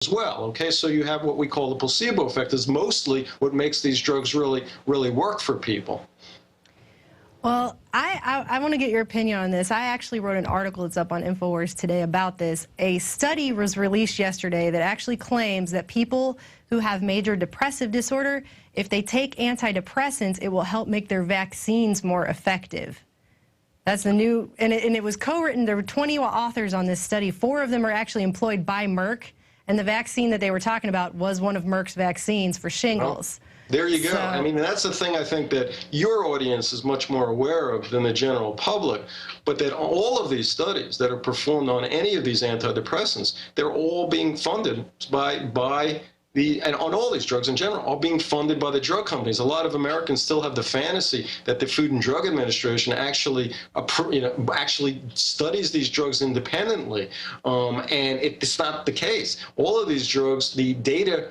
as well. Okay, so you have what we call the placebo effect, is mostly what makes these drugs really work for people. Well, I want to get your opinion on this. I actually wrote an article that's up on InfoWars today about this. A study was released yesterday that actually claims that people who have major depressive disorder, if they take antidepressants, it will help make their vaccines more effective. That's the new, and it was co-written. There were 20 authors on this study. 4 of them are actually employed by Merck, and the vaccine that they were talking about was one of Merck's vaccines for shingles. Well, there you go. So, I mean, that's the thing I think that your audience is much more aware of than the general public, but that all of these studies that are performed on any of these antidepressants, they're all being funded and on all these drugs in general, all being funded by the drug companies. A lot of Americans still have the fantasy that the Food and Drug Administration actually studies these drugs independently, and it's not the case. All of these drugs, the data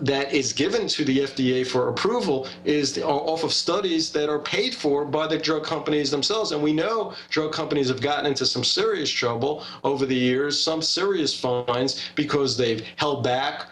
that is given to the FDA for approval is off of studies that are paid for by the drug companies themselves. And we know drug companies have gotten into some serious trouble over the years, some serious fines, because they've held back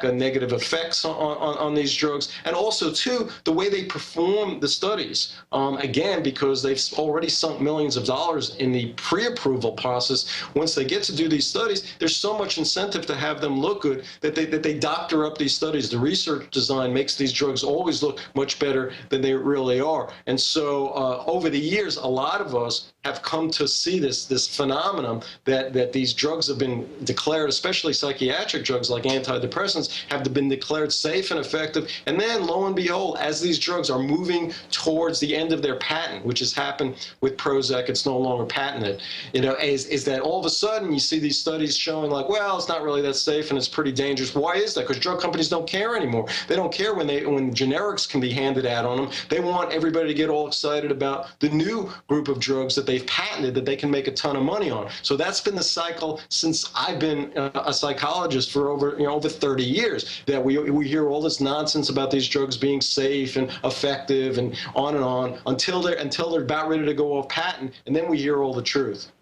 negative effects on these drugs, and also too the way they perform the studies. Again, because they've already sunk millions of dollars in the pre-approval process. Once they get to do these studies, there's so much incentive to have them look good that they doctor up these studies. The research design makes these drugs always look much better than they really are. And so over the years, a lot of us have come to see this phenomenon that these drugs have been declared, especially psychiatric drugs like antidepressants, have been declared safe and effective. And then, lo and behold, as these drugs are moving towards the end of their patent, which has happened with Prozac, it's no longer patented, is that all of a sudden you see these studies showing like, well, it's not really that safe and it's pretty dangerous. Why is that? Because drug companies don't care anymore. They don't care when generics can be handed out on them. They want everybody to get all excited about the new group of drugs that they've patented that they can make a ton of money on. So that's been the cycle since I've been a psychologist for over 30 years, that we hear all this nonsense about these drugs being safe and effective and on until they're about ready to go off patent, and then we hear all the truth.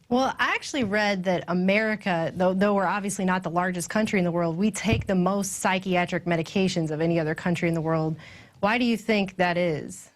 Well, I actually read that America, though we're obviously not the largest country in the world, we take the most psychiatric medications of any other country in the world. Why do you think that is?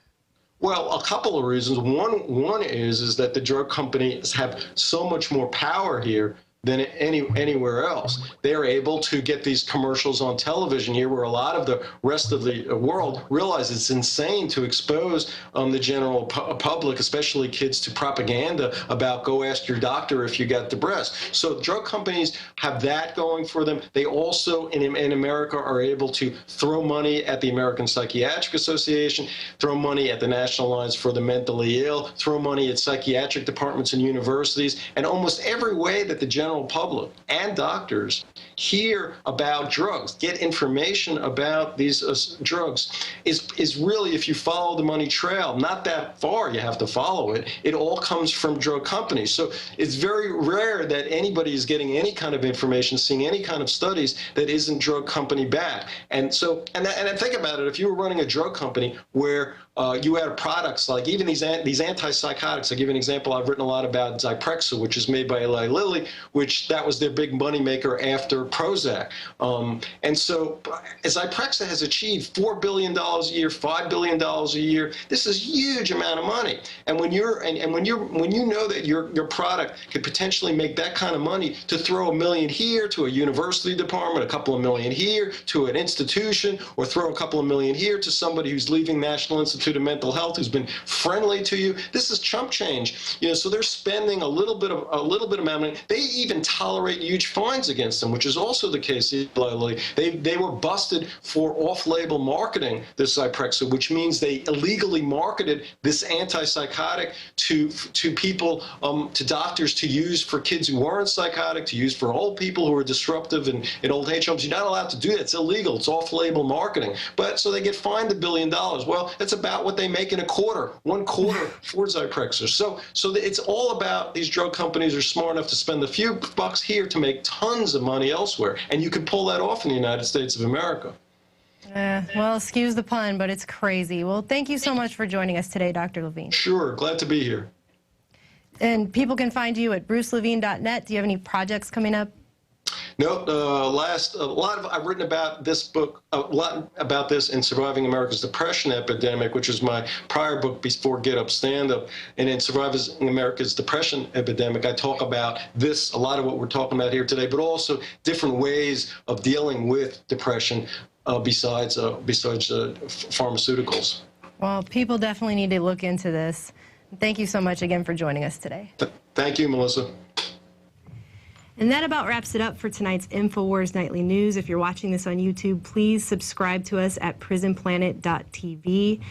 Well, a couple of reasons. One is that the drug companies have so much more power here than anywhere else. They are able to get these commercials on television here, where a lot of the rest of the world realize it's insane to expose the general public, especially kids, to propaganda about go ask your doctor if you got depressed. So drug companies have that going for them. They also, in America, are able to throw money at the American Psychiatric Association, throw money at the National Alliance for the Mentally Ill, throw money at psychiatric departments and universities, and almost every way that the general public and doctors hear about drugs, get information about these drugs, is really, if you follow the money trail, not that far you have to follow it. It all comes from drug companies. So it's very rare that anybody is getting any kind of information, seeing any kind of studies that isn't drug company backed. And so, and think about it, if you were running a drug company where you had products like even these antipsychotics. I'll give you an example. I've written a lot about Zyprexa, which is made by Eli Lilly, which that was their big money maker after Prozac. And so Zyprexa has achieved $4 billion a year, $5 billion a year. This is a huge amount of money. And when you know that your product could potentially make that kind of money, to throw $1 million here to a university department, a couple of million here to an institution, or throw a couple of million here to somebody who's leaving National Institute of Mental Health, who's been friendly to you, this is chump change. So they're spending a little bit of money. They even tolerate huge fines against them, which is also the case. They were busted for off-label marketing this Zyprexa, which means they illegally marketed this antipsychotic to people, to doctors, to use for kids who weren't psychotic, to use for old people who are disruptive in old age homes. You're not allowed to do that. It's illegal. It's off-label marketing. But so they get fined $1 billion. Well, that's about what they make in a quarter, 1/4 for Zyprexa. So it's all about, these drug companies are smart enough to spend a few bucks here to make tons of money elsewhere. And you can pull that off in the United States of America. Well, excuse the pun, but it's crazy. Well, thank you so much for joining us today, Dr. Levine. Sure, glad to be here. And people can find you at brucelevine.net. Do you have any projects coming up? No, I've written about this book, a lot about this in Surviving America's Depression Epidemic, which was my prior book before Get Up, Stand Up. And in Surviving America's Depression Epidemic, I talk about this, a lot of what we're talking about here today, but also different ways of dealing with depression besides pharmaceuticals. Well, people definitely need to look into this. Thank you so much again for joining us today. Thank you, Melissa. And that about wraps it up for tonight's InfoWars Nightly News. If you're watching this on YouTube, please subscribe to us at prisonplanet.tv.